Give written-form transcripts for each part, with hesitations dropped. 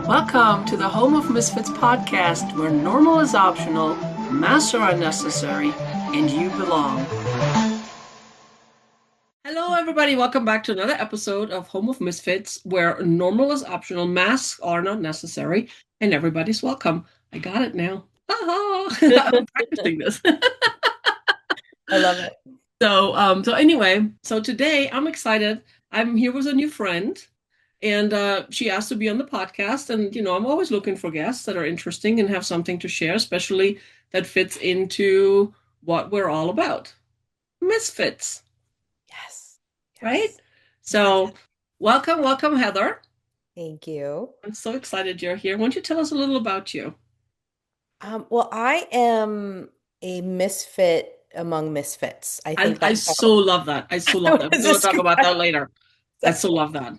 Welcome to the Home of Misfits podcast, where normal is optional, masks are unnecessary, and you belong. Hello, everybody. Welcome back to another episode of Home of Misfits, where normal is optional, masks are not necessary, and everybody's welcome. I got it now. I'm practicing this. I love it. So anyway, so today I'm excited. I'm here with a new friend, and she asked to be on the podcast. And I'm always looking for guests that are interesting and have something to share, especially that fits into what we're all about. Misfits, Yes. right? Yes. Yes. So, welcome, Heather. Thank you. I'm so excited you're here. Why don't you tell us a little about you? Well, I am a misfit among misfits. I I, think I that's so how love that. I so I love that. would We're going to talk about describe that later. I so myself. love that.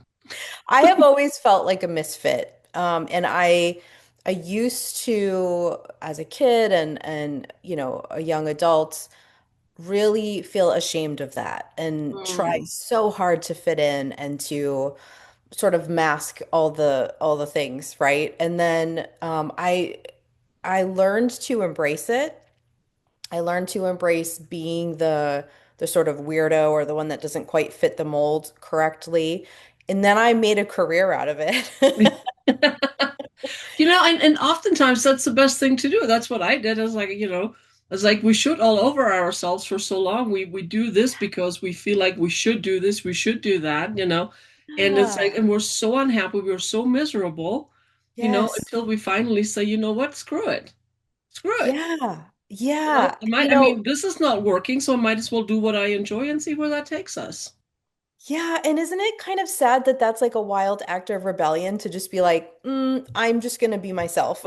I have always felt like a misfit. And I used to, as a kid and a young adult, really feel ashamed of that and try Mm, so hard to fit in and to sort of mask all the things, right? And then I learned to embrace it. I learned to embrace being the sort of weirdo or the one that doesn't quite fit the mold correctly. And then I made a career out of it. and oftentimes that's the best thing to do. That's what I did. It's like we should all over ourselves for so long. We do this because we feel like we should do this, we should do that. And it's like, Yeah. and we're so unhappy, we're so miserable, Yes. until we finally say, you know what, screw it. Screw it. Yeah. Yeah. I mean, this is not working, so I might as well do what I enjoy and see where that takes us. Yeah. And isn't it kind of sad that that's like a wild act of rebellion to just be like, I'm just gonna be myself.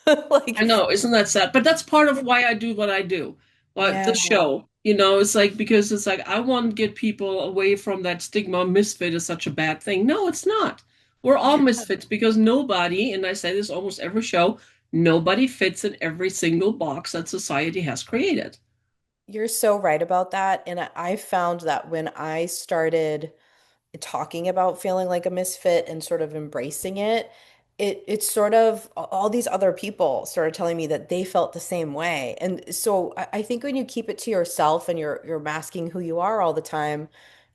I Like, know, isn't that sad? But that's part of why I do what I do. Like yeah. the show, it's like because it's like I want to get people away from that stigma. Misfit is such a bad thing. No, it's not. We're all Yeah. misfits because nobody, and I say this almost every show, nobody fits in every single box that society has created. You're so right about that. And I found that when I started talking about feeling like a misfit and sort of embracing it, it's sort of all these other people started telling me that they felt the same way. And so I think when you keep it to yourself and you're masking who you are all the time,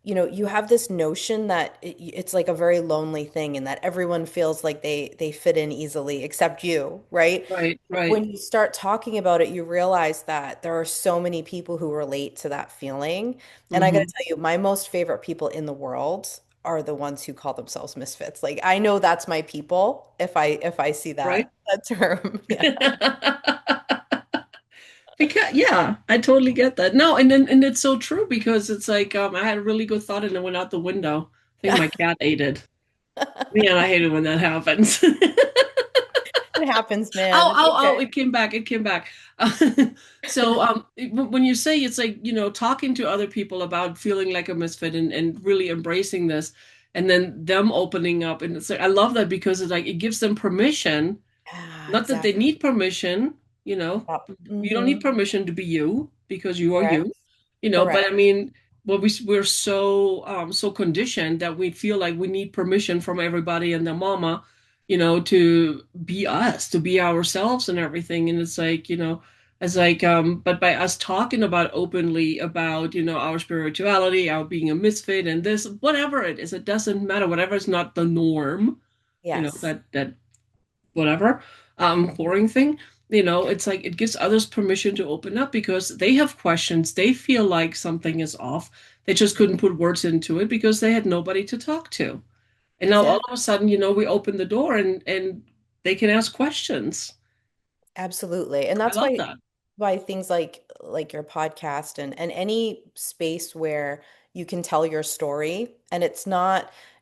you have this notion that it's like a very lonely thing and that everyone feels like they fit in easily except you, right? Right, right. When you start talking about it, you realize that there are so many people who relate to that feeling. And I got to Hmm. tell you, my most favorite people in the world are the ones who call themselves misfits. Like I know that's my people if I see Right. that term. Yeah. Because yeah, I totally get that. No, and it's so true because it's like I had a really good thought and it went out the window. I think Yeah. my cat ate it. Man, I hate it when that happens. It happens, man. Oh, It's oh, oh, okay. it came back. It came back. When you say it's like, talking to other people about feeling like a misfit and really embracing this, and then them opening up, and it's like, I love that because it's like it gives them permission. Yeah, Not that they exactly. need permission, you know, Yep. you don't need Hmm. permission to be you because you are Correct. you, but I Correct. mean, well, we're so conditioned that we feel like we need permission from everybody and their mama, to be us, to be ourselves and everything. And it's like, but by us talking about openly about, our spirituality, our being a misfit and this, whatever it is, it doesn't matter, whatever is not the norm, Yes. that whatever boring thing, it's like it gives others permission to open up because they have questions, they feel like something is off, they just couldn't put words into it because they had nobody to talk to, and now all Exactly. of a sudden, we open the door and they can ask questions. Absolutely. And I that's love why that. things like your podcast and any space where you can tell your story and it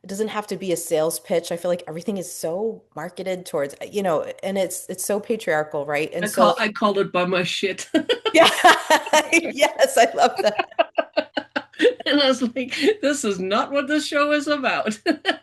doesn't have to be a sales pitch. I feel like everything is so marketed towards, and it's so patriarchal, right? And so I called it by my shit. yeah. Yes, I love that. And I was like, this is not what this show is about.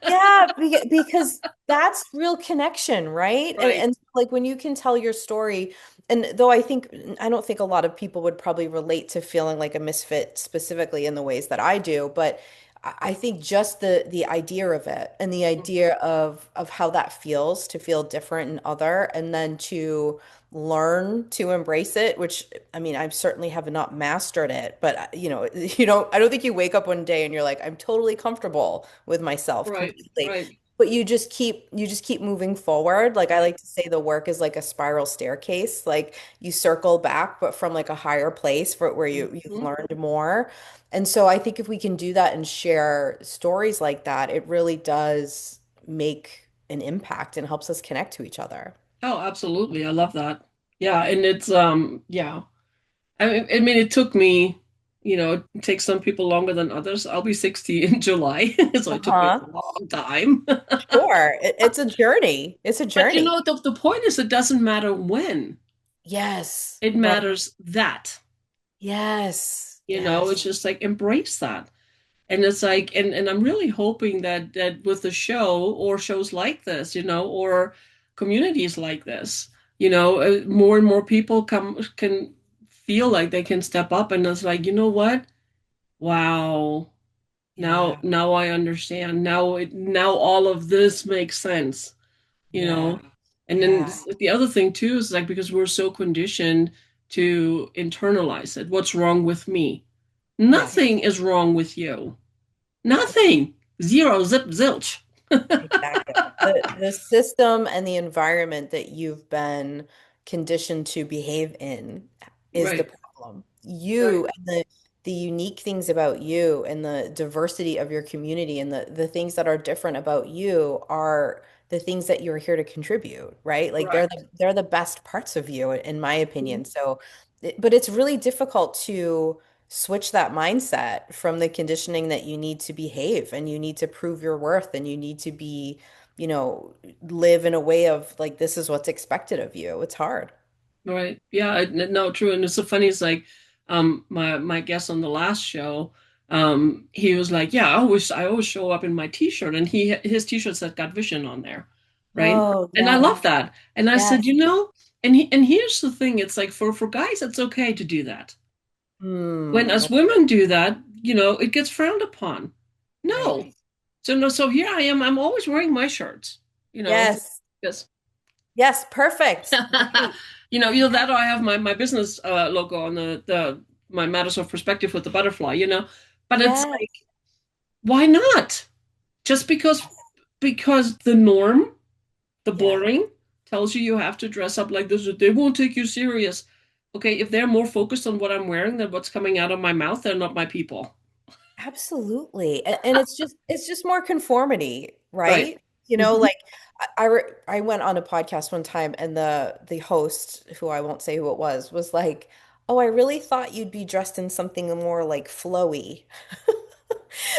Yeah, because that's real connection, right? And Right. and like when you can tell your story, and though I don't think a lot of people would probably relate to feeling like a misfit specifically in the ways that I do, but I think just the idea of it and the idea of how that feels to feel different and other, and then to learn to embrace it, which I mean, I certainly have not mastered it, but I don't think you wake up one day and you're like, I'm totally comfortable with myself Right, completely. right. But you just keep moving forward. Like I Right. like to say the work is like a spiral staircase. Like you circle back, but from like a higher place for where you've Mhm. learned more. And so I think if we can do that and share stories like that, it really does make an impact and helps us connect to each other. Oh, absolutely. I love that. Yeah, and it's yeah. I mean it took me, it takes some people longer than others. I'll be 60 in July, so it took me a Uh-huh. long time. Sure. It's a journey. It's a But journey. the point is it doesn't matter when. Yes. It Right. matters that. Yes. It's Yes. just like embrace that. And it's like, and I'm really hoping that with the show or shows like this, or communities like this, more and more people can feel like they can step up and it's like, you know what? Wow. Now Yeah. now I understand. Now all of this makes sense, you Yeah. know. And then Yeah. the other thing too is like because we're so conditioned to internalize it. What's wrong with me? Yes. Nothing is wrong with you. Nothing. Zero, zip, zilch. Exactly. The system and the environment that you've been conditioned to behave in is the Right, problem. right, You and the unique things about you and the diversity of your community and the things that are different about you are the things that you're here to contribute, right? Like correct. they're the best parts of you, in my Mhm. opinion. So, but it's really difficult to switch that mindset from the conditioning that you need to behave and you need to prove your worth and you need to be, you know, live in a way of like, this is what's expected of you. It's hard. Right. Yeah, no, true. And it's so funny, it's like my guest on the last show, he was like, yeah, I always show up in my t-shirt and his t-shirt said got vision on there. Right. Oh, And I yeah. love that. And I said, Yes. and here's the thing, it's like for guys, it's okay to do that. When Hmm. us women do that, it gets frowned upon. No. Right. So no, so here I am. I'm always wearing my shirts, just Yes. because Yes. Perfect. Right. that or I have my business logo on the my Matters of Perspective with the butterfly, But it's Yes. like, why not? Just because the norm, the Yeah. boring, tells you have to dress up like this, they won't take you serious. Okay, if they're more focused on what I'm wearing than what's coming out of my mouth, they're not my people. Absolutely. And it's just more conformity, Right. right? You know, Hmm. like I went on a podcast one time and the host, who I won't say who it was like, "Oh, I really thought you'd be dressed in something more like flowy."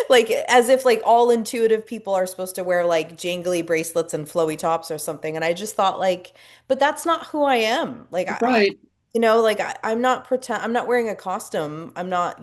Like as if like all intuitive people are supposed to wear like jangly bracelets and flowy tops or something. And I just thought like, but that's not who I am. Like Right. like I'm not wearing a costume. I'm not,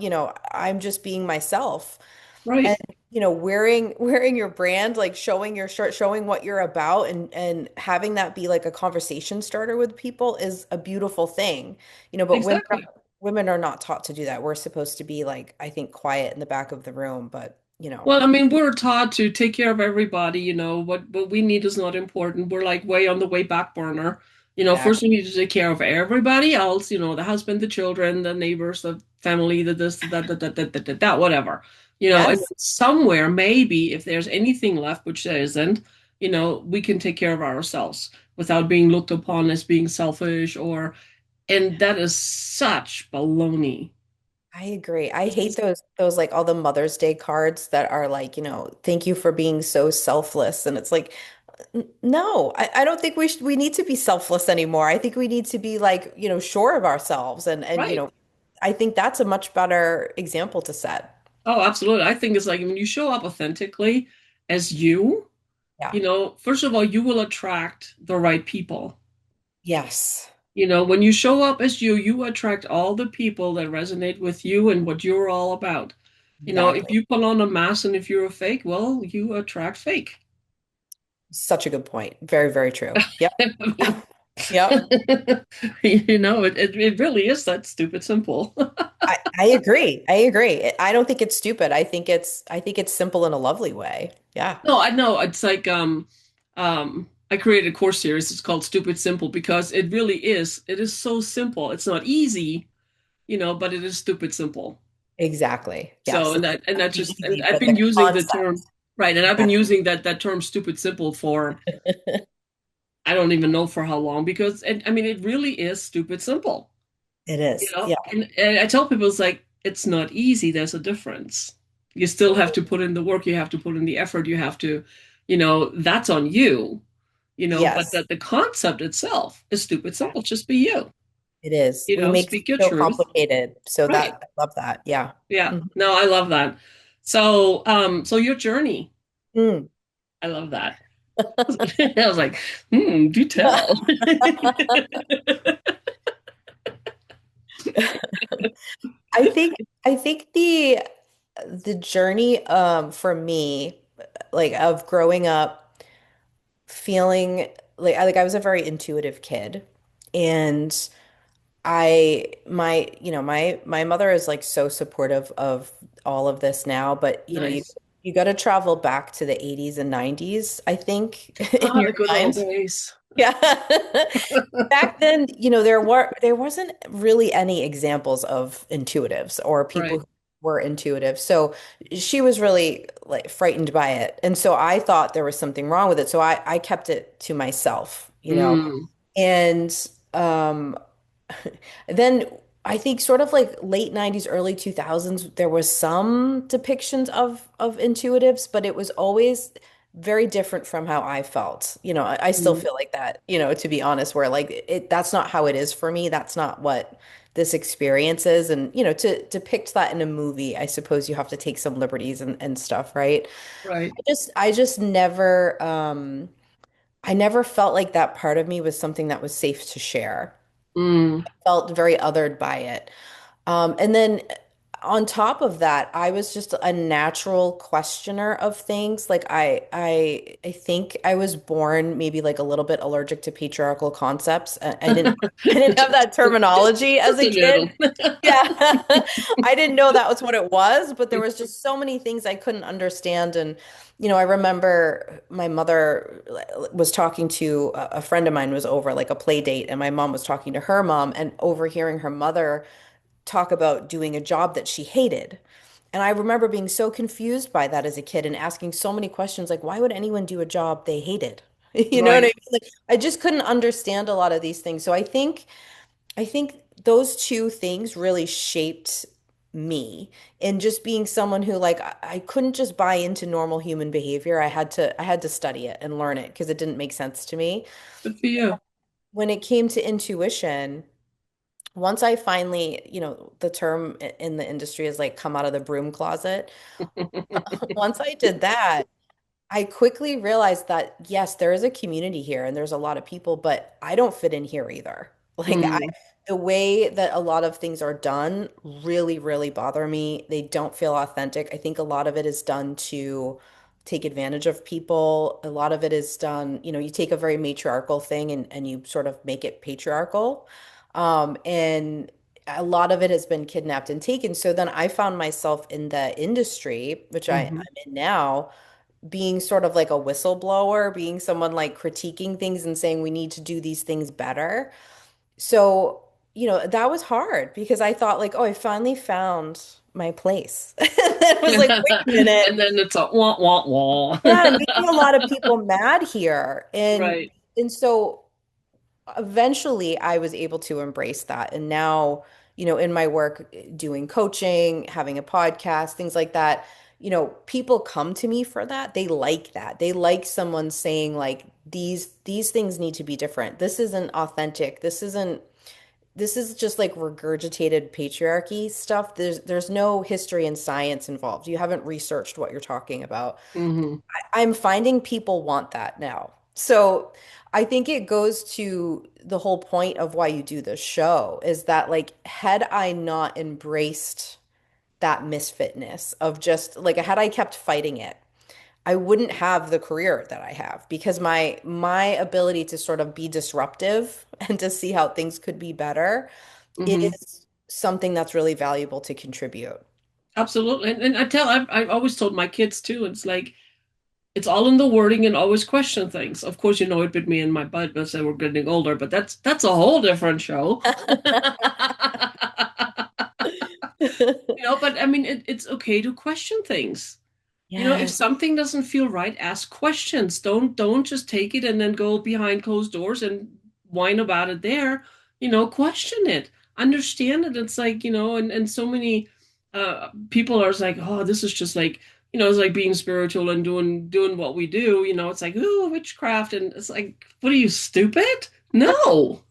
I'm just being myself. And Right. wearing your brand, like showing your shirt, showing what you're about and having that be like a conversation starter with people is a beautiful thing. But Exactly. women are not taught to do that. We're supposed to be like, I think, quiet in the back of the room, but Well, I mean, we're taught to take care of everybody, what we need is not important. We're like way on the way back burner. First we exactly. need to take care of everybody else, the husband, the children, the neighbors, the family, the this, the that, whatever. And Yes. somewhere, maybe if there's anything left, which there isn't, we can take care of ourselves without being looked upon as being selfish and that is such baloney. I agree. I hate those like all the Mother's Day cards that are like, thank you for being so selfless. And it's like, no, I don't think we need to be selfless anymore. I think we need to be like, sure of ourselves. Right. I think that's a much better example to set. Oh, absolutely. I think it's like when you show up authentically as you, Yeah. first of all, you will attract the right people. Yes. When you show up as you attract all the people that resonate with you and what you're all about. If Exactly. you put on a mask and if you're a fake, well, you attract fake. Such a good point. Very, very true. Yep. Yep. It really is that stupid simple. I agree. I agree. I don't think it's stupid. I think it's simple in a lovely way. Yeah. No, I know. It's like I created a course series. It's called Stupid Simple because it really is. It is so simple. It's not easy, but it is stupid simple. Exactly. So Yes. It's and not that the just and easy, I've but been the using the term concept. right, and I've Yeah. been using that term stupid simple for I don't even know for how long because I mean it really is stupid simple. It is. Yeah. And I tell people it's like it's not easy. There's a difference. You still have to put in the work. You have to put in the effort. You have to, that's on you. But Yes, the concept itself is stupid simple. Just be you. it is. We make it Speak your so truth. complicated. So Right. that I love that. Yeah. Yeah. Mhm. No, I love that. So your journey, Mm. I love that. I was like, do tell. I think the journey for me like of growing up feeling like I was a very intuitive kid and my mother is like so supportive of all of this now, but Nice. you got to travel back to the 80s and 90s, I think, in Ah, your the good old mind. days. Yeah. Back then, there wasn't really any examples of intuitives or people Right. who were intuitive. So she was really like frightened by it. And so I thought there was something wrong with it. So I kept it to myself, you know. Mm. And um then I think sort of like late 90s, early 2000s, there was some depictions of intuitives, but it was always very different from how I felt. I still Mm. feel like that, to be honest, where like that's not how it is for me. That's not what this experience is. And, to depict that in a movie, I suppose you have to take some liberties and stuff, right? Right. I just I never felt like that part of me was something that was safe to share. Mm. Felt very othered by it. And then on top of that, I was just a natural questioner of things. Like I think I was born maybe like a little bit allergic to patriarchal concepts. I didn't I didn't have just, that terminology as just a a little. kid. Yeah. I didn't know that was what it was, but there was just so many things I couldn't understand. And, I remember my mother was talking to a friend of mine was over like a play date, and my mom was talking to her mom and overhearing her mother talk about doing a job that she hated. And I remember being so confused by that as a kid and asking so many questions like, why would anyone do a job they hated? You know what I Right. mean? Like, I just couldn't understand a lot of these things. So I think those two things really shaped me and just being someone who like I couldn't just buy into normal human behavior. I had to study it and learn it because it didn't make sense to me. Good for you. When it came to intuition, once I finally, the term in the industry is like come out of the broom closet. Once I did that, I quickly realized that yes, there is a community here and there's a lot of people, but I don't fit in here either. Like Mm. the way that a lot of things are done really, really bother me. They don't feel authentic. I think a lot of it is done to take advantage of people. A lot of it is done, you take a very matriarchal thing and you sort of make it patriarchal. And a lot of it has been kidnapped and taken. So then I found myself in the industry, which Hmm. I'm in now being sort of like a whistleblower, being someone like critiquing things and saying we need to do these things better. So, that was hard because I thought like, oh, I finally found my place. And then it was like, wait a minute. And then it's a wah wah wah. Yeah, I'm making a lot of people mad here. And Right. and so eventually I was able to embrace that. And now, in my work doing coaching, having a podcast, things like that, people come to me for that. They like that. They like someone saying like these things need to be different. This isn't authentic. This is just like regurgitated patriarchy stuff. There's no history and science involved. You haven't researched what you're talking about. Hmm. I'm finding people want that now. So I think it goes to the whole point of why you do this show is that like had I not embraced that misfitness of just like had I kept fighting it, I wouldn't have the career that I have because my ability to sort of be disruptive and to see how things could be better Hmm. is something that's really valuable to contribute. Absolutely. And I've always told my kids too, it's like, it's all in the wording and always question things. Of course, it bit me in my butt as they were getting older, but that's a whole different show. But I mean, it's okay to question things. If Yes. something doesn't feel right, ask questions. Don't just take it and then go behind closed doors and whine about it there. Question it. Understand it. It's like, and so many people are like, oh, this is just like, it's like being spiritual and doing what we do. It's like, ooh, witchcraft. And it's like, what are you, stupid? No.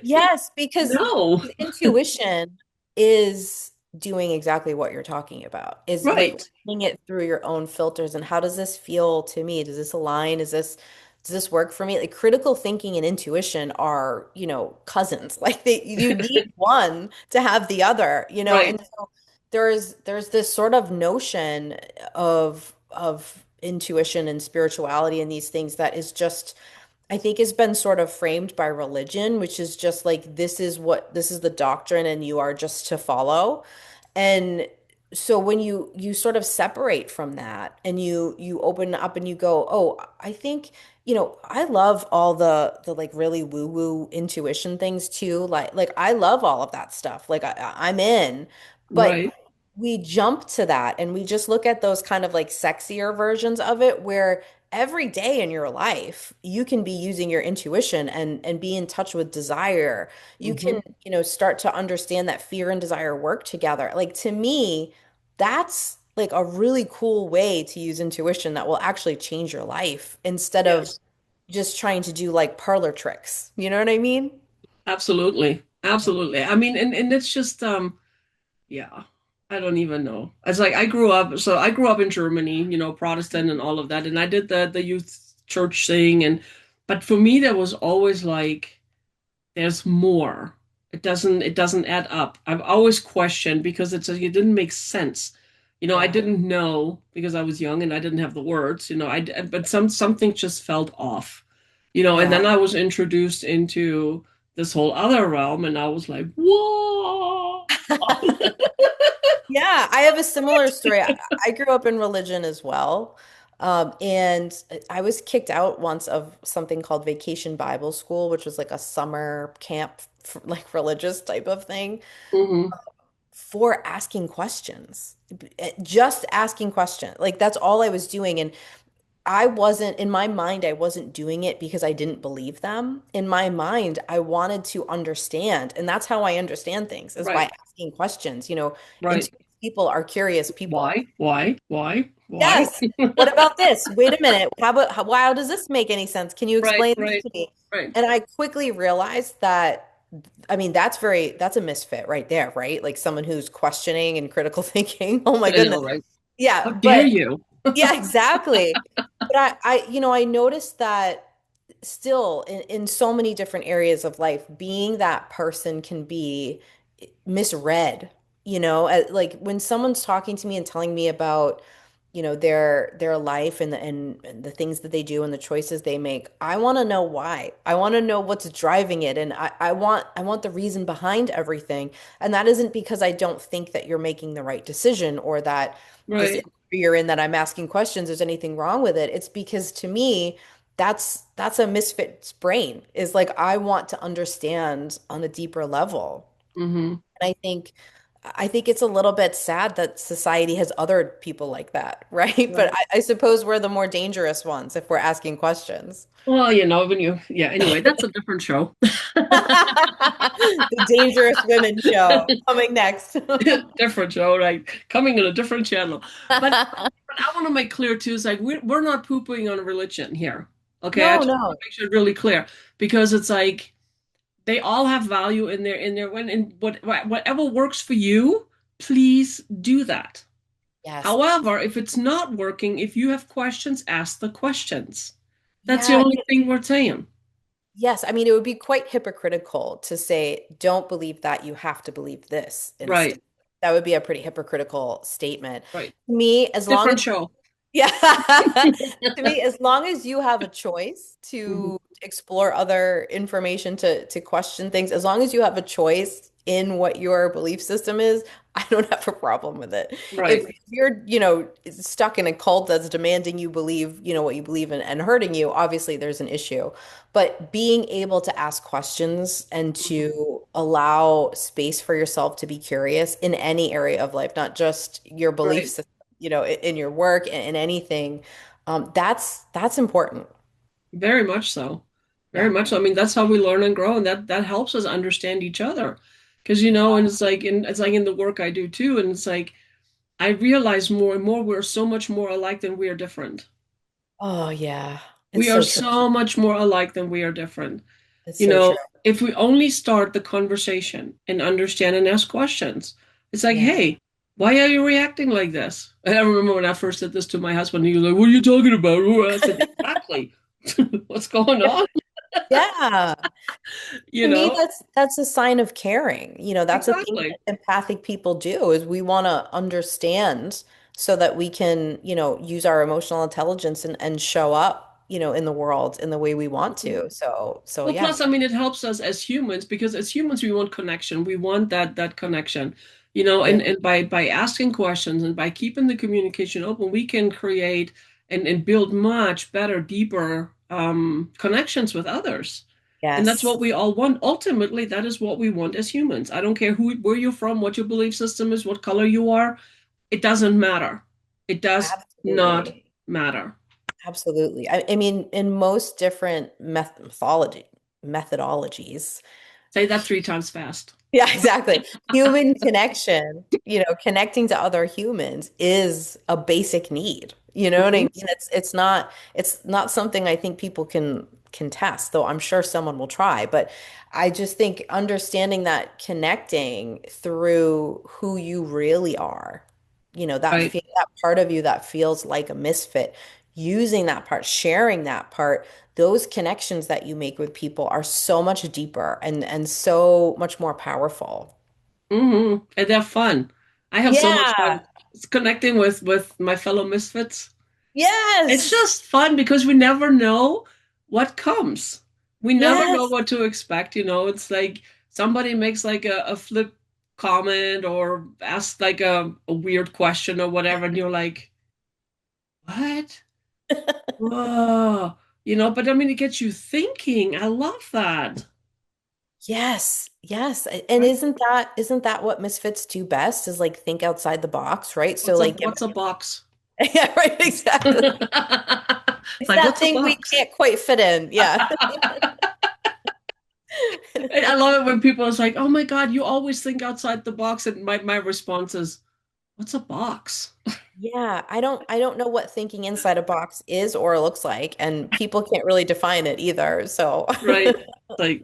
Yes, because No. intuition is doing exactly what you're talking about, is like Right. running it through your own filters and how does this feel to me? Does this align? Does this work for me? Like critical thinking and intuition are, cousins. Like you need one to have the other, Right. and so there's this sort of notion of intuition and spirituality and these things that is just I think has been sort of framed by religion, which is just like this is the doctrine and you are just to follow. And so when you sort of separate from that and you open up and you go, "Oh, I think, I love all the like really woo-woo intuition things too. Like I love all of that stuff. Like I'm in." But Right. we jump to that and we just look at those kind of like sexier versions of it where every day in your life you can be using your intuition and be in touch with desire. You Hmm. can, start to understand that fear and desire work together. Like to me, that's like a really cool way to use intuition that will actually change your life instead of Yes. just trying to do like parlor tricks. You know what I mean? Absolutely. Absolutely. I mean, and it's just yeah. I don't even know. It's like I grew up in Germany, Protestant and all of that, and I did the youth church thing, but for me there was always like there's more. It doesn't add up. I've always questioned because it didn't make sense. I Yeah. didn't know because I was young and I didn't have the words, but something just felt off. And Yeah. then I was introduced into this whole other realm and I was like, whoa. Yeah, I have a similar story. I grew up in religion as well. And I was kicked out once of something called Vacation Bible School, which was like a summer camp, like religious type of thing, Hmm. for asking questions. Just asking questions. Like that's all I was doing. And I wasn't, in my mind, I wasn't doing it because I didn't believe them. In my mind, I wanted to understand. And that's how I understand things, is by Right, asking questions. right. Intuitive people are curious people. Why? Why? Why? Why? Yes. What about this? Wait a minute. How does this make any sense? Can you Right, explain this right, to me? right. And I quickly realized that, I mean, that's a misfit right there, right? Like someone who's questioning and critical thinking. Oh my I goodness. know, right? Yeah, How dare but you? yeah, exactly. But I noticed that still in so many different areas of life, being that person can be misread, like when someone's talking to me and telling me about, their life and the things that they do and the choices they make. I want to know why. I want to know what's driving it. And I want the reason behind everything. And that isn't because I don't think that you're making the right decision or that this Right. industry you're in that I'm asking questions, there's anything wrong with it. It's because to me, that's a misfit's brain is like I want to understand on a deeper level. Hmm. And I think it's a little bit sad that society has othered people like that, right? But Right. I suppose we're the more dangerous ones if we're asking questions. Well, yeah, anyway, that's a different show. The Dangerous Women show coming next. Different show, right? Coming in a different channel. But I want to make clear too, it's like we're not poo-pooing on religion here. Okay, I No, just want no. to make sure really clear because it's like they all have value in their when in whatever works for you, please do that. Yes. However, if it's not working, if you have questions, ask the questions. That's the Yeah. only thing we're saying. Yes. I mean, it would be quite hypocritical to say, don't believe that, you have to believe this instead. Right. That would be a pretty hypocritical statement. Right. To me, as long as Different show. yeah. To me, as long as you have a choice Mhm. to explore other information, to question things, as long as you have a choice in what your belief system is, I don't have a problem with it. If Right. you're, stuck in a cult that's demanding you believe, what you believe in and hurting you, obviously there's an issue. But being able to ask questions and Mhm. to allow space for yourself to be curious in any area of life, not just your belief Right. system, in your work, in anything, that's important. Very much so. Very Yeah. much so. I mean, that's how we learn and grow, and that helps us understand each other. Because and it's like in the work I do too, and it's like I realize more and more we're so much more alike than we are different. Oh yeah. It's We are so true. so much more alike than we are different. It's You so true. know, if we only start the conversation and understand and ask questions, it's like, Yeah. hey, why are you reacting like this? And I remember when I first said this to my husband, he was like, what are you talking about? I said, exactly. What's going on? Yeah. You To me, know? that's a sign of caring. That's a thing Exactly. that empathic people do is we want to understand so that we can, use our emotional intelligence and show up, in the world in the way we want Mhm. to. So Well, yeah. plus, I mean, it helps us as humans because as humans, we want connection. We want that connection, Yeah. and by asking questions and by keeping the communication open, we can create and build much better, deeper connections with others. And that's Yes. what we all want. Ultimately, that is what we want as humans. I don't care where you're from, what your belief system is, what color you are. It doesn't matter. It does not Absolutely. matter. Absolutely. I mean, in most different methodologies, Say that 3 times fast. yeah, exactly. Human connection, connecting to other humans is a basic need. You know what I Hmm. mean? It's not something I think people can test, though I'm sure someone will try. But I just think understanding that connecting through who you really are, Right. that part of you that feels like a misfit, using that part, sharing that part, those connections that you make with people are so much deeper and so much more powerful. And they're fun. I have so much Yeah. fun connecting with my fellow misfits. It's Yes. just fun because we never know what comes. We never know Yes. what to expect, It's like somebody makes like a flip comment or asks like a weird question or whatever, and you're like, what? Whoa. But I mean, it gets you thinking. I love that. Yes. Yes. And Right? isn't that what misfits do best is like think outside the box, right? So like What's a box? yeah, right, exactly. It's It's like, that what's a thing we box? can't quite fit in. Yeah. And I love it when people is like, "Oh my God, you always think outside the box." And my response is, "What's a box?" Yeah, I don't know what thinking inside a box is or looks like, and people can't really define it either. So Right? Like,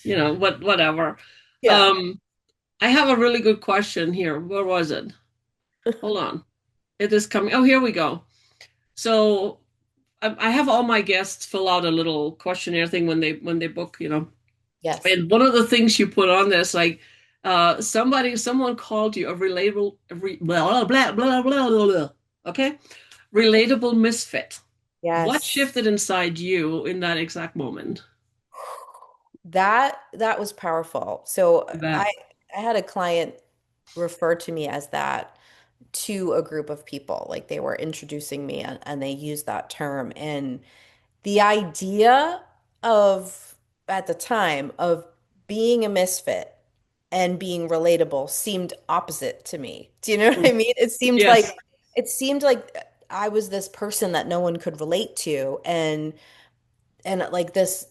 whatever. yeah. Um, I have a really good question here. Where was it? Hold on. It is coming. Oh, here we go. So I have all my guests fill out a little questionnaire thing when they book, Yes. And one of the things you put on this, like, someone called you a blah, blah, blah, blah, blah, blah. Okay? Relatable misfit. What Yes. shifted inside you in that exact moment? That was powerful. So I That. I had a client refer to me as that to a group of people. Like they were introducing me and they used that term. And the idea of at the time of being a misfit and being relatable seemed opposite to me. Do you know what I mean? It seemed Yes. like I was this person that no one could relate to and like this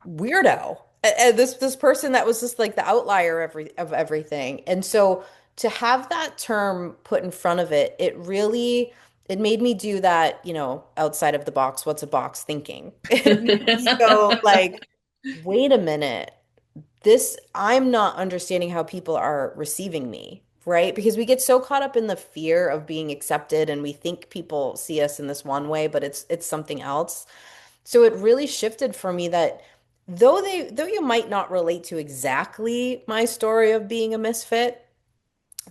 weirdo and this person that was just like the outlier of everything. And so to have that term put in front of it, it made me do that, outside of the box, what's a box thinking. It made me go like, wait a minute, this I'm not understanding how people are receiving me, right? Because we get so caught up in the fear of being accepted and we think people see us in this one way, but it's something else. So it really shifted for me that though you might not relate to exactly my story of being a misfit,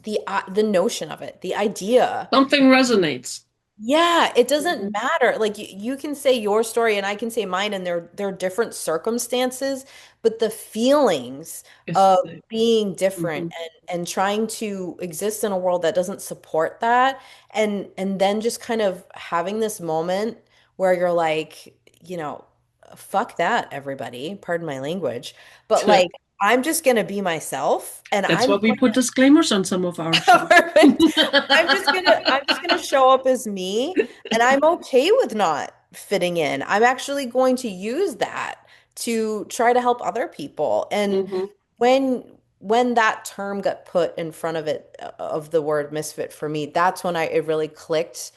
the notion of it, the idea. Something resonates. Yeah, it doesn't Mhm. matter. Like you can say your story and I can say mine, and they're different circumstances, but the feelings It's the of same. being different Mhm. and trying to exist in a world that doesn't support that, and then just kind of having this moment where you're like, fuck that, everybody, pardon my language, but like I'm just gonna be myself, and That's I'm why we going put disclaimers on some of our shows. Perfect. I'm just gonna show up as me, and I'm okay with not fitting in. I'm actually going to use that to try to help other people. And Hmm. when that term got put in front of it of the word misfit for me, that's when it really clicked,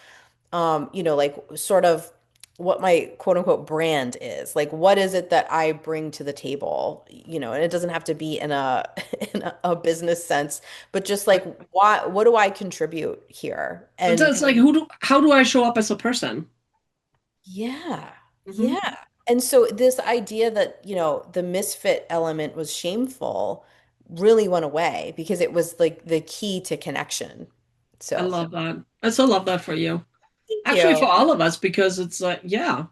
like sort of what my quote unquote brand is. Like, what is it that I bring to the table? And it doesn't have to be in a in a business sense, but just like what do I contribute here? But And that's like, how do I show up as a person? yeah, Hmm. yeah. And so this idea that, the misfit element was shameful really went away because it was like the key to connection. I So, love that. I so love that for you. thank Actually, you. for all of us, because it's like, yeah.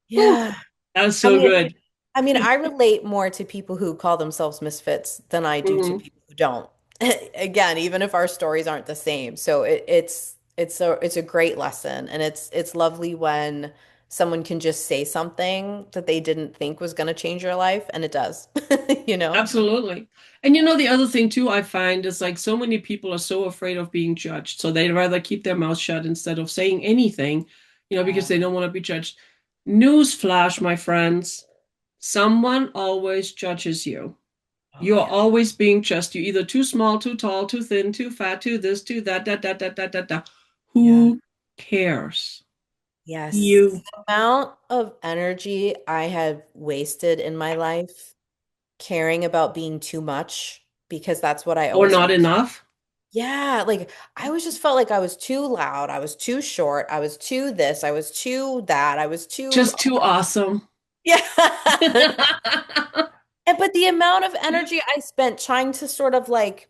Whew, Yeah. that's I so mean, good. I relate more to people who call themselves misfits than I do to Hmm. people who don't. Again, even if our stories aren't the same. So it's a great lesson, and it's lovely when someone can just say something that they didn't think was going to change your life, and it does. You know? Absolutely. And the other thing too, I find is like so many people are so afraid of being judged. So they'd rather keep their mouth shut instead of saying anything, because Yeah. they don't want to be judged. Newsflash, my friends, someone always judges you. Oh You're yeah. always being judged. You're either too small, too tall, too thin, too fat, too this, too that, that. Yeah. Who cares? Yes. You The amount of energy I have wasted in my life caring about being too much because that's what I or always not felt. enough, Yeah, like I always just felt like I was too loud, I was too short, I was too this, I was too that, I was too just too awesome. yeah. And but the amount of energy I spent trying to sort of like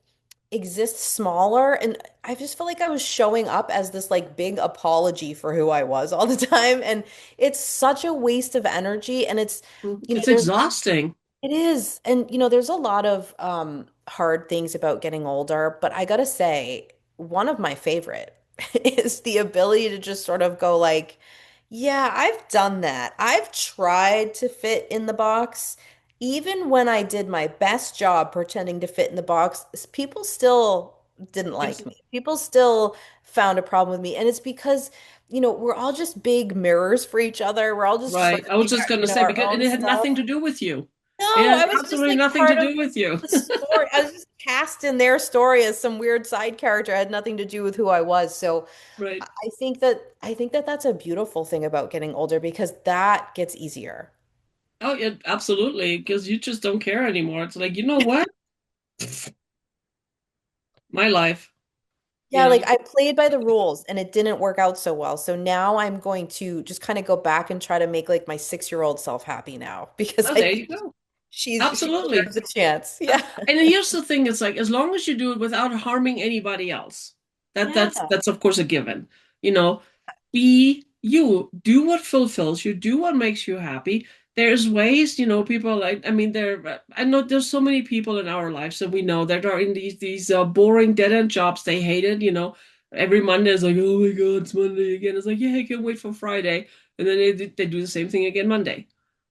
exist smaller, and I just felt like I was showing up as this like big apology for who I was all the time, and it's such a waste of energy, and it's It's there's exhausting. it is. And there's a lot of hard things about getting older, but I gotta say, one of my favorite is the ability to just sort of go like, yeah, I've done that. I've tried to fit in the box. Even when I did my best job pretending to fit in the box, people still didn't Ex- like me. People still found a problem with me. And it's because, we're all just big mirrors for each other. We're all just Right. I was reflecting just going to say, our because own it had stuff. nothing to do with you. It No, had I was just absolutely like nothing to part of do with you. the story. I was just cast in their story as some weird side character. It had nothing to do with who I was. So Right. I think that that's a beautiful thing about getting older because that gets easier. Oh, yeah, absolutely. Because you just don't care anymore. It's like, you know what? My life, you Yeah, like know. I played by the rules and it didn't work out so well. So now I'm going to just kind of go back and try to make like my 6-year-old self happy now because Oh, I there you think go. she Absolutely. deserves a chance. And Yeah. and here's the thing, it's like as long as you do it without harming anybody else, Yeah. that's of course a given. You know, be you, do what fulfills you, do what makes you happy. There's ways, people are like, I mean, I know there's so many people in our lives that we know that are in these boring dead end jobs they hated, every Monday is like, oh my God, it's Monday again. It's like, yeah, I can't wait for Friday. And then they do the same thing again Monday,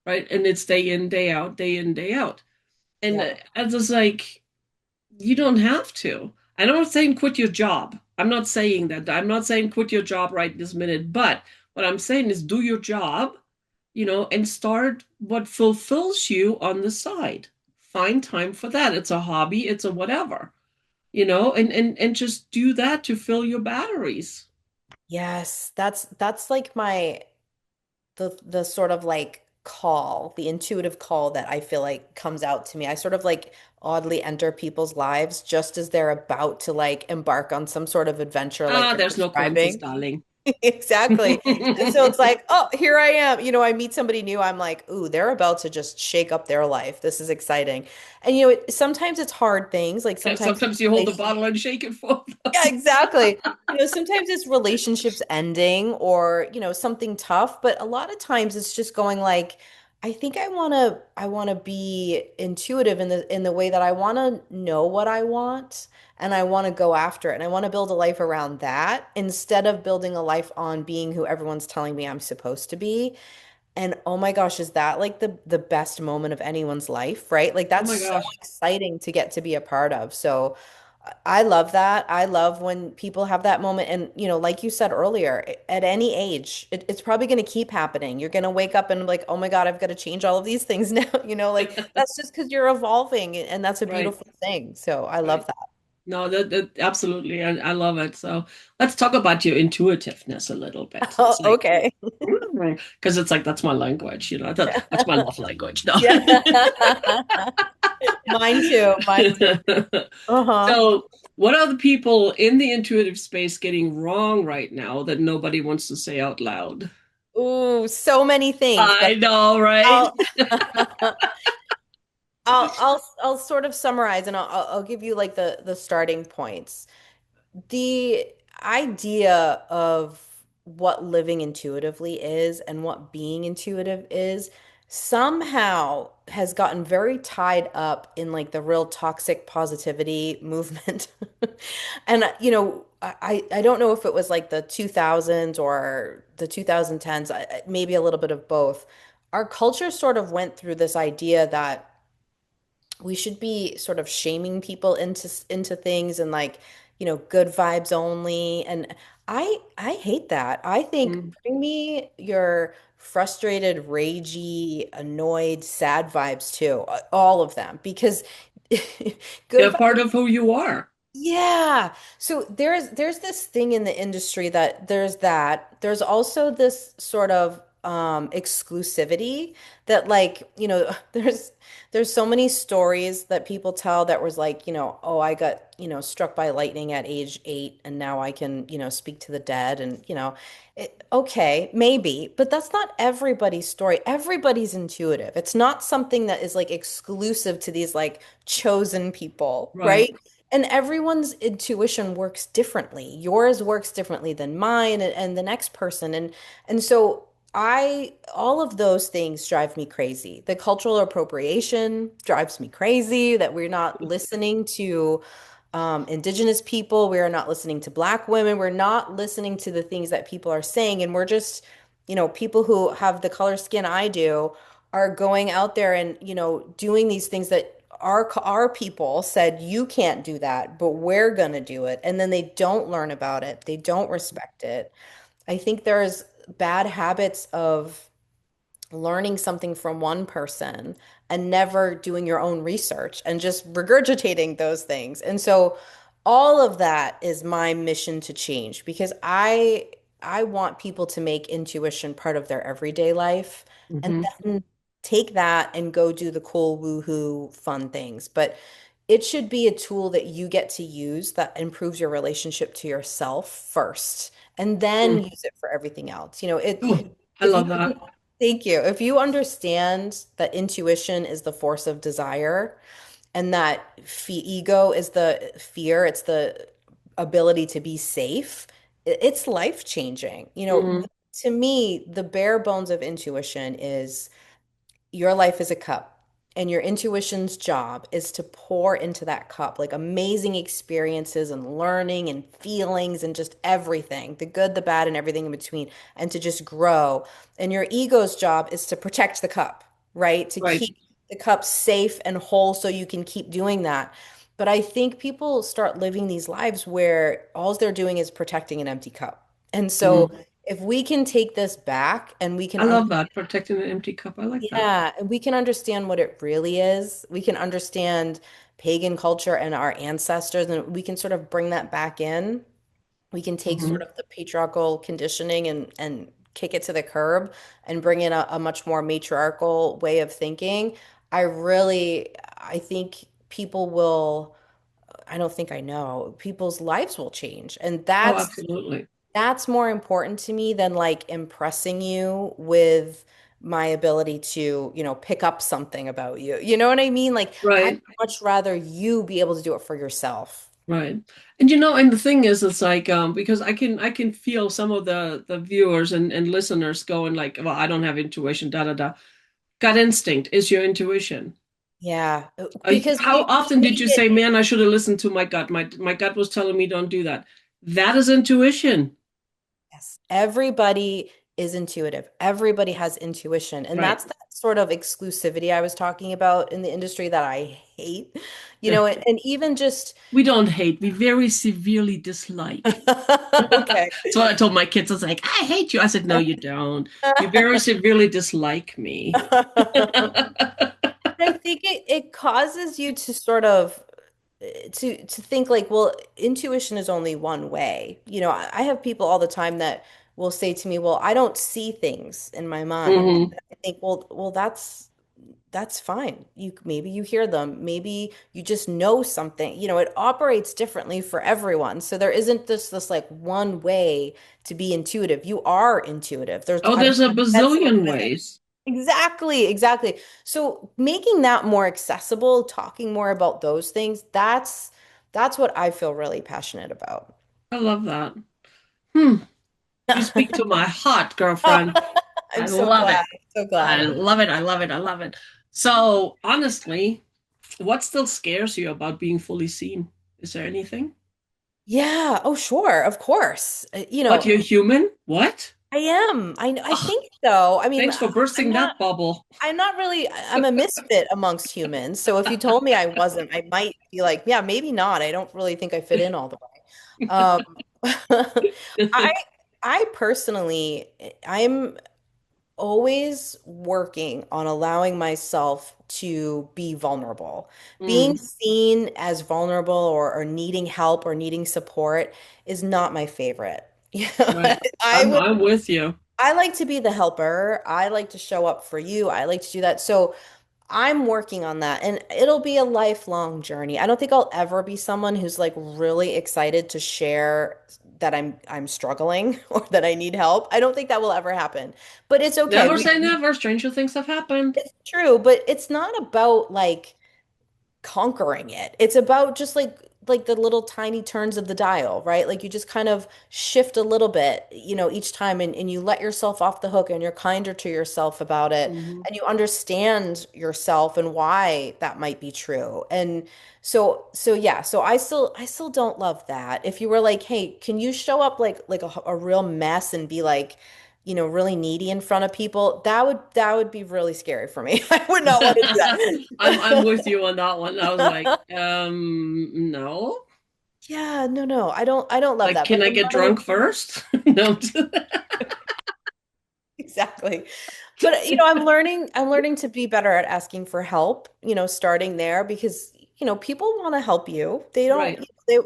right? And it's day in, day out, day in, day out. And Yeah. it's just like, you don't have to. I'm not saying quit your job. I'm not saying that. I'm not saying quit your job right this minute. But what I'm saying is do your job, and start what fulfills you on the side. Find time for that. It's a hobby, it's a whatever, and just do that to fill your batteries. Yes, that's like the sort of like call, the intuitive call that I feel like comes out to me. I sort of like oddly enter people's lives just as they're about to like embark on some sort of adventure like Ah, you're there's no coincidence, describing. darling. Exactly. And so it's like, oh, here I am. I meet somebody new. I'm like, ooh, they're about to just shake up their life. This is exciting. And sometimes it's hard things. Like Yeah, sometimes sometimes you hold the bottle and shake it for yeah, them. exactly. Sometimes it's relationships ending or, something tough, but a lot of times it's just going like, I think I want to be intuitive in the way that I want to know what I want and I want to go after it. And I want to build a life around that instead of building a life on being who everyone's telling me I'm supposed to be. And oh my gosh, is that like the best moment of anyone's life, right? Like Oh that's my so gosh. exciting to get to be a part of. So I love that. I love when people have that moment. And, like you said earlier, at any age, it's probably going to keep happening. You're going to wake up and like, oh my God, I've got to change all of these things now. Like that's just because you're evolving and that's a Right, beautiful thing. So I love right. that. No, that absolutely. I love it. So let's talk about your intuitiveness a little bit. Oh, It's like, okay. because it's like that's my language, that's my love language. No. Yeah. Mine too. Mine too. Uh-huh. So, what are the people in the intuitive space getting wrong right now that nobody wants to say out loud? Ooh, so many things, I but know, right? I'll I'll sort of summarize and I'll give you like the starting points. The idea of what living intuitively is and what being intuitive is somehow has gotten very tied up in like the real toxic positivity movement. And I don't know if it was like the 2000s or the 2010s, maybe a little bit of both. Our culture sort of went through this idea that we should be sort of shaming people into things and like, good vibes only. And I hate that. I think Mm. bring me your frustrated, ragey, annoyed, sad vibes too, all of them, because good They're vibes. part of who you are. Yeah. So there's this thing in the industry that there's that. There's also this sort of exclusivity that like, there's so many stories that people tell that was like, oh, I got, struck by lightning at age 8 and now I can, speak to the dead and, okay, maybe, but that's not everybody's story. Everybody's intuitive. It's not something that is like exclusive to these like chosen people, Right. right? And everyone's intuition works differently. Yours works differently than mine and the next person. And so all of those things drive me crazy. The cultural appropriation drives me crazy that we're not listening to indigenous people. We are not listening to Black women. We're not listening to the things that people are saying. And we're just, people who have the color skin I do are going out there and, doing these things that our people said you can't do that, but we're gonna do it. And then they don't learn about it. They don't respect it. I think there's bad habits of learning something from one person and never doing your own research and just regurgitating those things. And so all of that is my mission to change because I want people to make intuition part of their everyday life and Hmm. then take that and go do the cool woohoo fun things. But it should be a tool that you get to use that improves your relationship to yourself first and then use it for everything else. Oh, I If you love that. Thank you. If you understand that intuition is the force of desire and that ego is the fear, it's the ability to be safe, it's life changing. Hmm. To me, the bare bones of intuition is your life is a cup, and your intuition's job is to pour into that cup like amazing experiences and learning and feelings and just everything, the good, the bad, and everything in between, and to just grow. And your ego's job is to protect the cup, right? To Right. keep the cup safe and whole so you can keep doing that. But I think people start living these lives where all they're doing is protecting an empty cup. And so Hmm. if we can take this back and we can I love that. Protecting an empty cup. I like that. yeah, and we can understand what it really is. We can understand pagan culture and our ancestors, and we can sort of bring that back in. We can take sort Hmm. of the patriarchal conditioning and kick it to the curb and bring in a much more matriarchal way of thinking. I think people will, I don't think I know, people's lives will change. And Oh, that's absolutely. that's more important to me than like impressing you with my ability to, pick up something about you. You know what I mean? Like, I'd Right. much rather you be able to do it for yourself. Right. And and the thing is, it's like, because I can feel some of the viewers and listeners going like, well, I don't have intuition, da da da. Gut instinct is your intuition. Yeah, because How we often did make you it. say, man, I should have listened to my gut. My gut was telling me don't do that. That is intuition. Yes. Everybody is intuitive. Everybody has intuition. And Right. that's that sort of exclusivity I was talking about in the industry that I hate. And even just We don't hate, we very severely dislike. okay. That's what I told my kids. I was like, I hate you. I said, no, you don't. You very severely dislike me. I think it causes you to sort of to think like, well, intuition is only one way. I have people all the time that will say to me, well, I don't see things in my mind. Hmm. I think, well, that's fine. Maybe you hear them, maybe you just know something. It operates differently for everyone. So there isn't this like one way to be intuitive. You are intuitive. Oh, I've there's a met someone bazillion who says ways. exactly, exactly. So making that more accessible, talking more about those things, that's what I feel really passionate about. I love that. Hmm. You speak to my heart, girlfriend. I I'm so love glad. it. So I glad. love it. I love it. I love it. So, honestly, what still scares you about being fully seen? Is there anything? Yeah. Oh, sure. Of course. What, you're human? What? I am. I Oh, think so. I mean, thanks for I'm bursting not that bubble. I'm not really I'm a misfit amongst humans. So if you told me I wasn't, I might be like, yeah, maybe not. I don't really think I fit in all the way. I I personally I'm always working on allowing myself to be vulnerable. Being Mm, seen as vulnerable or needing help or needing support is not my favorite. right. I I'm would I'm with you. I like to be the helper. I like to show up for you. I like to do that. So I'm working on that and it'll be a lifelong journey. I don't think I'll ever be someone who's like really excited to share that I'm struggling or that I need help. I don't think that will ever happen. But it's okay. Never say never. Stranger things have happened. It's true, but it's not about like conquering it. It's about just like the little tiny turns of the dial, right? Like you just kind of shift a little bit, each time and you let yourself off the hook and you're kinder to yourself about it Hmm. and you understand yourself and why that might be true. And so yeah, so I still don't love that. If you were like, "Hey, can you show up like a real mess and be like, really needy in front of people?" That would be really scary for me. I would not want to do I'm that. with you on that one. I was like, no. Yeah, no. I don't love Like, that. But can I I'm get learning drunk first? No. exactly. But I'm learning to be better at asking for help, starting there because, people want to help you. They don't Right.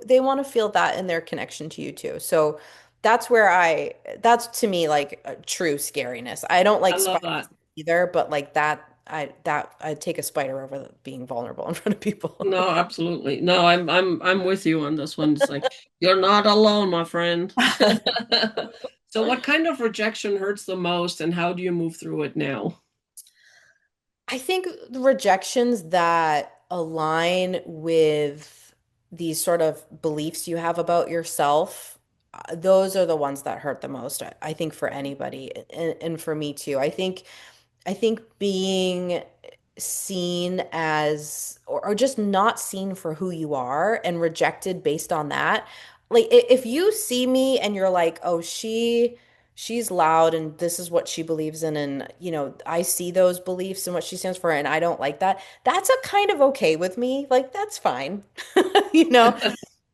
they want to feel that in their connection to you too. So that's to me like a true scariness. I don't I like love spiders that. either, but like I'd take a spider over being vulnerable in front of people. No, absolutely. No, I'm with you on this one. It's like you're not alone, my friend. So what kind of rejection hurts the most and how do you move through it now? I think the rejections that align with these sort of beliefs you have about yourself, those are the ones that hurt the most, I think, for anybody and for me too. I think being seen as or just not seen for who you are and rejected based on that. Like if you see me and you're like, "Oh, she's loud and this is what she believes in and I see those beliefs and what she stands for and I don't like that." That's a kind of okay with me. Like that's fine. You know?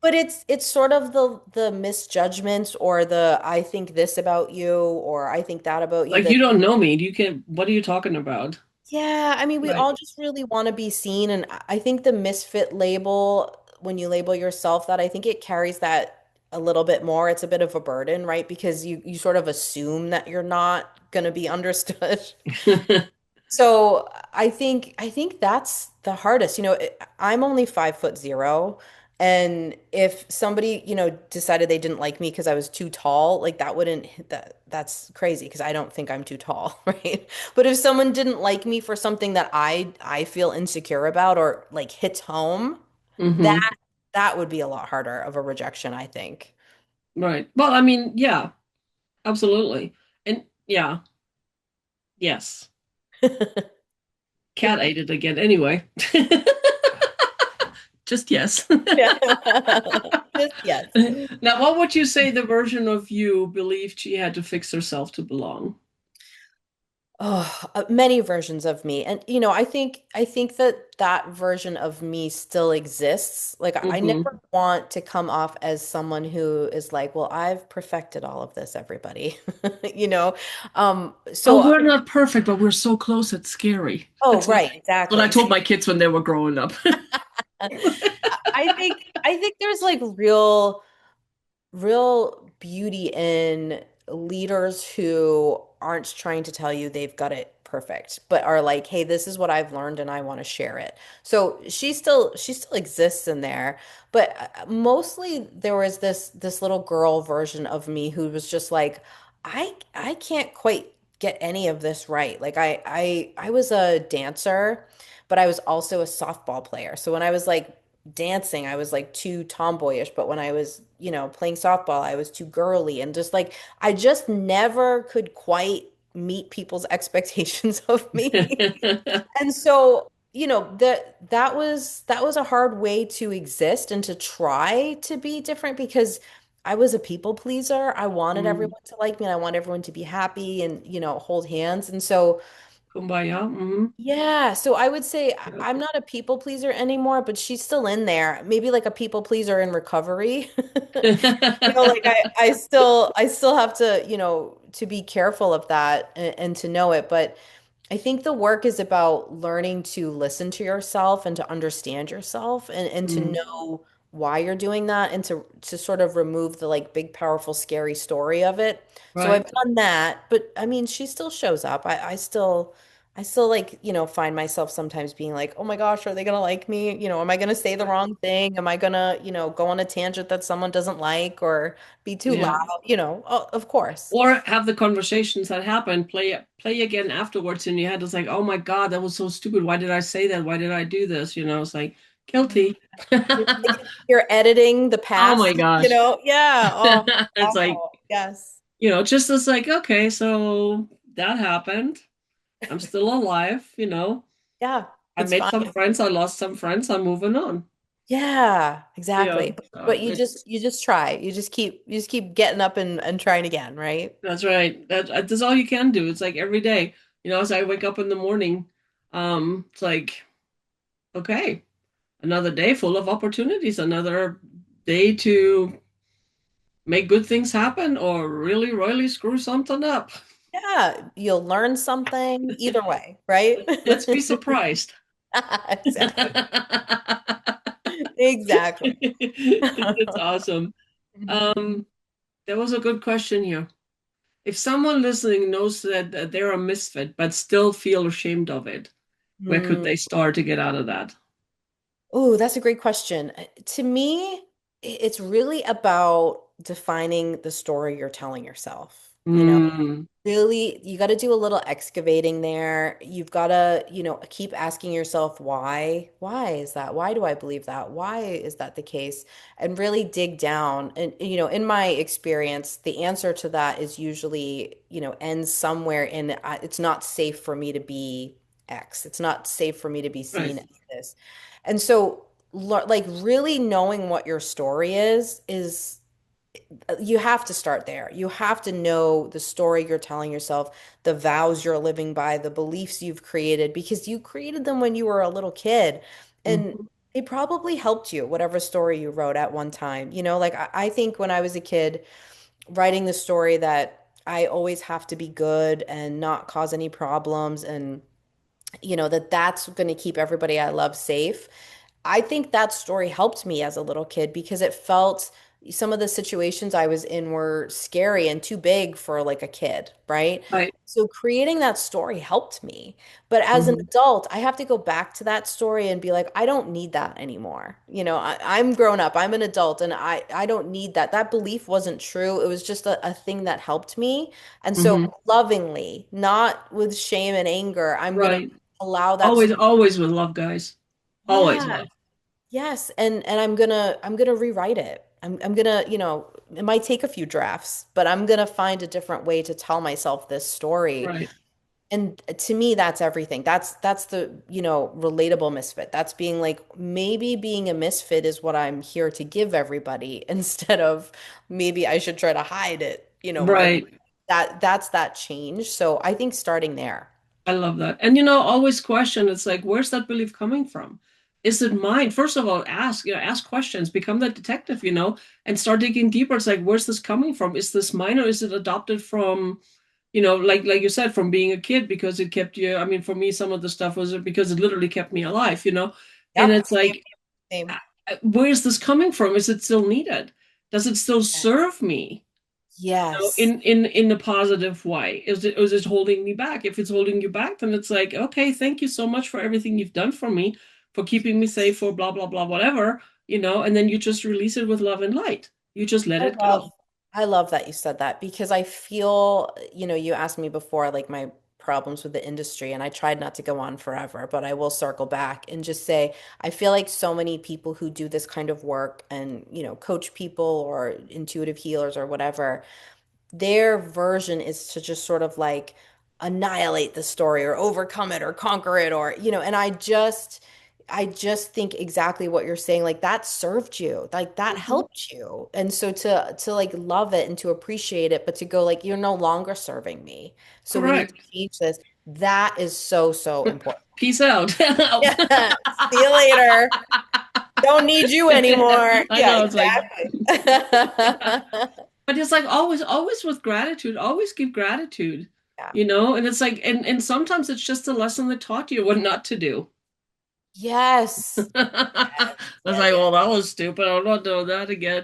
But it's sort of the misjudgments or the I think this about you or I think that about you Like that you don't know me. You can what are you talking about? yeah, I mean, we Right. all just really want to be seen. And I think the misfit label, when you label yourself that, I think it carries that a little bit more. It's a bit of a burden, right? Because you sort of assume that you're not going to be understood. So I think that's the hardest. I'm only 5'0". And if somebody, decided they didn't like me because I was too tall, like that wouldn't that's crazy because I don't think I'm too tall, right? But if someone didn't like me for something that I feel insecure about or like hits home, that Hmm. that would be a lot harder of a rejection, I think. Right. Well, I mean, yeah, absolutely. And yeah, yes. Cat ate it again. Anyway, just yes. Yeah. Just yes. Now, what would you say the version of you believed she had to fix herself to belong? Oh, many versions of me. And I think that that version of me still exists. Like I Hmm. never want to come off as someone who is like, well, I've perfected all of this, everybody. You know? Oh, So we're not perfect, but we're so close, it's scary. oh, That's right, what I exactly. told my kids when they were growing up. I think there's like real beauty in leaders who aren't trying to tell you they've got it perfect, but are like, hey, this is what I've learned and I want to share it. So she still exists in there, but mostly there was this little girl version of me who was just like, I can't quite get any of this right. Like I was a dancer, but I was also a softball player. So when I was like dancing, I was like too tomboyish, but when I was, playing softball, I was too girly and just like I just never could quite meet people's expectations of me. And so, that was a hard way to exist and to try to be different because I was a people pleaser. I wanted Mm, everyone to like me and I want everyone to be happy and, hold hands. And so kumbaya. Hmm. yeah, so I would say Yeah. I'm not a people pleaser anymore, but she's still in there. Maybe like a people pleaser in recovery. Like I still have to, to be careful of that and to know it. But I think the work is about learning to listen to yourself and to understand yourself and to Mm, know why you're doing that and to sort of remove the like big, powerful, scary story of it. So I've right. done that, but I mean, she still shows up. I still like, find myself sometimes being like, oh my gosh, are they gonna like me? Am I gonna say the wrong thing? Am I gonna, go on a tangent that someone doesn't like or be too Yeah. loud? Of course. Or have the conversations that happen, play again afterwards in your head. It's like, oh my God, that was so stupid. Why did I say that? Why did I do this? It's like guilty. You're editing the Oh my past, gosh. Yeah. Oh, It's like, awful. Yes. just as like, okay, so that happened. I'm still alive. Yeah, I it's made fine. some friends, I lost some friends, I'm moving on. Yeah, exactly. But So you just it's you just try. You just keep getting up and trying again, right? that's right. That's all you can do. It's like every day, as I wake up in the morning, it's like, okay, another day full of opportunities, another day to make good things happen or really royally screw something up. Yeah, you'll learn something either way, right? Let's be surprised. Exactly. Exactly. It's awesome. Um, there was a good question here. If someone listening knows that they're a misfit but still feel ashamed of it, where could they start to get out of that? Oh, that's a great question. To me, it's really about defining the story you're telling yourself. Mm, Really, you got to do a little excavating there. You've got to, keep asking yourself why. Why is that? Why do I believe that? Why is that the case? And really dig down. And, in my experience, the answer to that is usually, ends somewhere in it's not safe for me to be X. It's not safe for me to be right. seen as this. And so, like, really knowing what your story is you have to start there. You have to know the story you're telling yourself, the vows you're living by, the beliefs you've created, because you created them when you were a little kid. And Mhm. they probably helped you, whatever story you wrote at one time. Like I think when I was a kid, writing the story that I always have to be good and not cause any problems and that's going to keep everybody I love safe. I think that story helped me as a little kid because it felt some of the situations I was in were scary and too big for like a kid, right? Right. So creating that story helped me. But as an Hmm. adult, I have to go back to that story and be like, I don't need that anymore. I'm grown up, I'm an adult, and I don't need that. That belief wasn't true. It was just a thing that helped me. And so Hmm. lovingly, not with shame and anger, I'm gonna Right. allow that Always, story. always with love, guys. Always Yeah. love. Yes, and I'm gonna rewrite it. I'm gonna, it might take a few drafts, but I'm gonna find a different way to tell myself this story. Right. And to me, that's everything. That's the, relatable misfit. That's being like, maybe being a misfit is what I'm here to give everybody instead of maybe I should try to hide it, more than Right. that's that change. So I think starting there. I love that. And always question, it's like, where's that belief coming from? Is it mine? First of all, ask questions, become that detective, and start digging deeper. It's like, where's this coming from? Is this mine or is it adopted from, like you said, from being a kid because it kept you, I mean, for me, some of the stuff was because it literally kept me alive. And Yep. it's like, Same. where's this coming from? Is it still needed? Does it still serve me? Yes. In a positive way? Is it holding me back? If it's holding you back, then it's like, okay, thank you so much for everything you've done for me, for keeping me safe, for blah blah blah, whatever, and then you just release it with love and light. You just let I it go. love I love that you said that because I feel, you asked me before like my problems with the industry, and I tried not to go on forever, but I will circle back and just say I feel like so many people who do this kind of work and, coach people or intuitive healers or whatever, their version is to just sort of like annihilate the story or overcome it or conquer it, or and I just think exactly what you're saying, like that served you, like that Mhm. helped you, and so to like love it and to appreciate it, but to go like, you're no longer serving me, so we need to Correct. change this. That is so, so important. Peace out. Yeah. See you later. Don't need you anymore. I Yeah, know it's like, exactly. but it's like always with gratitude. Always give gratitude. Yeah. And it's like, and sometimes it's just a lesson that taught you what not to do. Yes. I was Yeah, like, yeah. well, that was stupid. I'm not doing that again.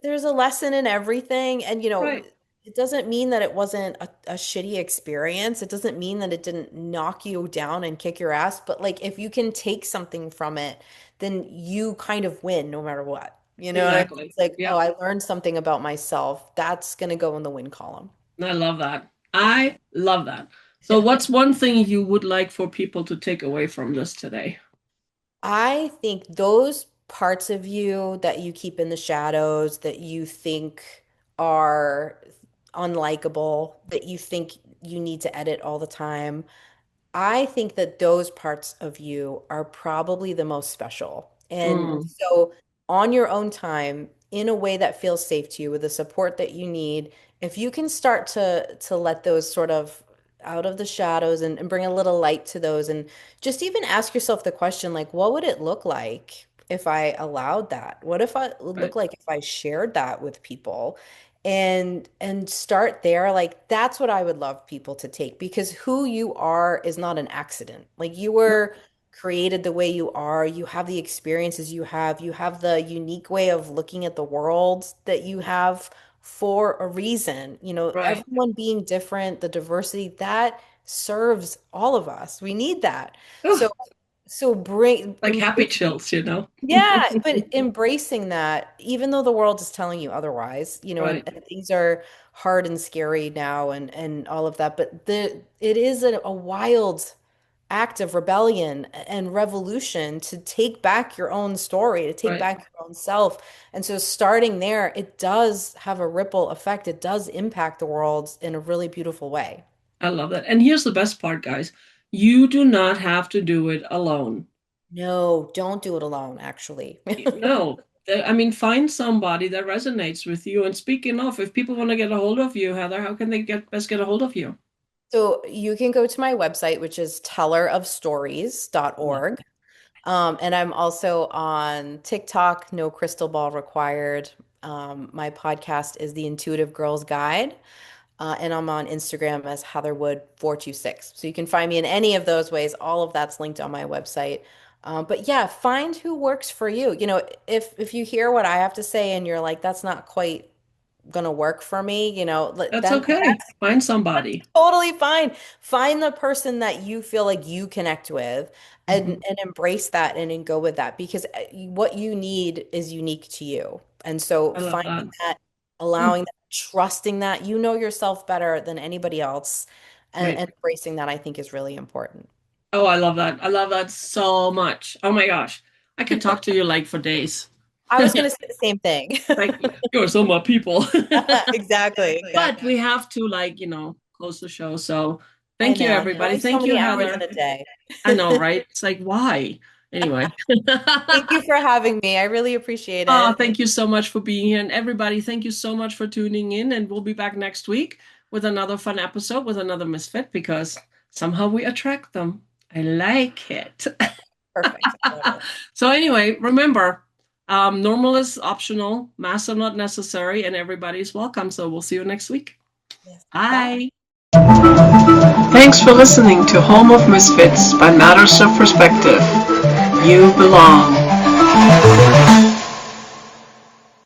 There's a lesson in everything. And, Right. it doesn't mean that it wasn't a shitty experience. It doesn't mean that it didn't knock you down and kick your ass. But, like, if you can take something from it, then you kind of win no matter what. You know what I mean? Exactly. It's like, oh, Yep. I learned something about myself. That's going to go in the win column. I love that. I love that. So, what's one thing you would like for people to take away from this today? I think those parts of you that you keep in the shadows, that you think are unlikable, that you think you need to edit all the time, I think that those parts of you are probably the most special. And Mm, so, on your own time, in a way that feels safe to you, with the support that you need, if you can start to let those sort of out of the shadows and bring a little light to those, and just even ask yourself the question, like, what would it look like if I allowed that? What if I would right, look like if I shared that with people? And start there. Like, that's what I would love people to take, because who you are is not an accident. Like, you no, were created the way you are. You have the experiences you have the unique way of looking at the world that you have for a reason. right. Everyone being different, the diversity that serves all of us. We need that. So Oh, so bring like happy chills. yeah, but embracing that, even though the world is telling you otherwise, and, Right, and things are hard and scary now, and all of that, but it is a wild act of rebellion and revolution to take back your own story, to take right. back your own self. And so starting there, it does have a ripple effect. It does impact the world in a really beautiful way. I love that. And here's the best part, guys. You do not have to do it alone. No, don't do it alone, actually. No. I mean, find somebody that resonates with you. And speaking of, if people want to get a hold of you, Heather, how can they get a hold of you? So you can go to my website, which is Love tellerofstories.org. And I'm also on TikTok, no crystal ball required. My podcast is The Intuitive Girl's Guide. And I'm on Instagram as Heatherwood426. So you can find me in any of those ways. All of that's linked on my website. But yeah, find who works for you. You know, if you hear what I have to say and you're like, that's not quite gonna work for me, That's then okay. Find somebody. totally fine. Find the person that you feel like you connect with Hmm. and embrace that and go with that because what you need is unique to you. And so I love finding that. that, Mm, allowing that, trusting that you know yourself better than anybody else right. and embracing that I think is really important. Oh, I love that. I love that so much. Oh my gosh. I could talk to you like for days. I was gonna say the same thing. Like you're so my people. Exactly, But exactly. we have to like, close the show. So I thank you, know. There's everybody. only so Thank you, many hours in Heather. a day. I know, right? It's like, why? Anyway. Thank you for having me. I really appreciate Oh, it. thank you so much for being here. And everybody, thank you so much for tuning in. And we'll be back next week with another fun episode with another misfit because somehow we attract them. I like it. Perfect. I love it. So, anyway, remember, normal is optional, masks are not necessary, and everybody's welcome. So, we'll see you next week. Yes. Bye. Bye. Thanks for listening to Home of Misfits by Matters of Perspective. You belong.